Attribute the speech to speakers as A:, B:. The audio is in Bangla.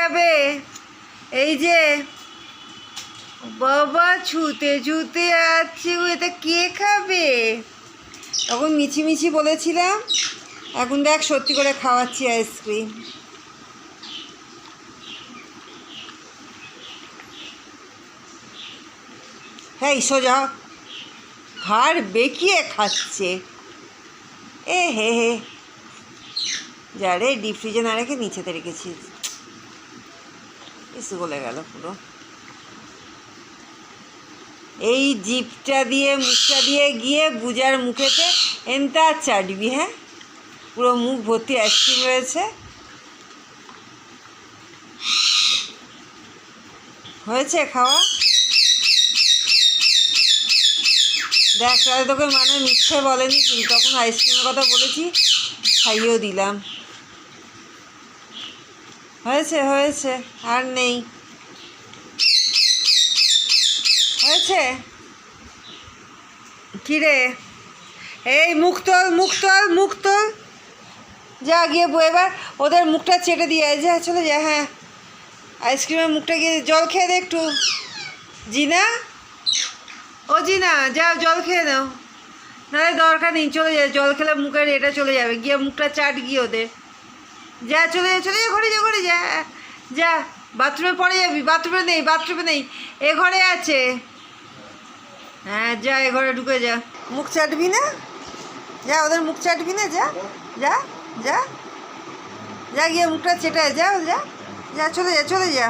A: খাবে? এই যে বাবা ছুতে ছুতে আছে, এটা কে খাবে? তখন মিছিমিছি বলেছিলাম, এখন দেখ সত্যি করে খাওয়াচ্ছি আইসক্রিম। হ্যাঁ সোজা ঘাড় বেঁকিয়ে খাচ্ছে। এ হে হে, যা রে ডিপ ফ্রিজে না রেখে নিচেতে রেখেছিস, এসে গলে গেল পুরো। এই জিপটা দিয়ে মুখটা দিয়ে গিয়ে বুজার মুখেতে এনতা চাটবি। হ্যাঁ, পুরো মুখ ভর্তি আইসক্রিম রয়েছে। হয়েছে খাওয়া? দেখ তাহলে তোকে মানে মিথ্যে বলেনি, কিন্তু তখন আইসক্রিমের কথা বলেছি, খাইয়েও দিলাম। হয়েছে হয়েছে, আর নেই। হয়েছে কিরে? এই মুখ তোল, মুখ তোল, মুখ তোল, যা গিয়ে এবার ওদের মুখটা চেটে দিয়ে যা, চলে যা। হ্যাঁ, আইসক্রিমের মুখটা গিয়ে জল খেয়ে দে একটু। জিনা, ও জিনা, যাও জল খেয়ে নাও, নাহলে দরকার নেই, চলে যায়। জল খেলে মুখের এটা চলে যাবে, গিয়ে মুখটা চাট গিয়ে ওদের। যা চলে যা, চলে যা, ঘরে যা, ঘরে যা, যা। বাথরুমে পড়ে যাবি, বাথরুমে নেই, বাথরুমে নেই, এ ঘরে আছে। হ্যাঁ যা, এ ঘরে ঢুকে যা। মুখ চাটবি না? যা, ওদের মুখ চাটবি না? যা যা যা, যা গিয়ে মুখটা চেটায়, যা যা যা, চলে যা, চলে যা।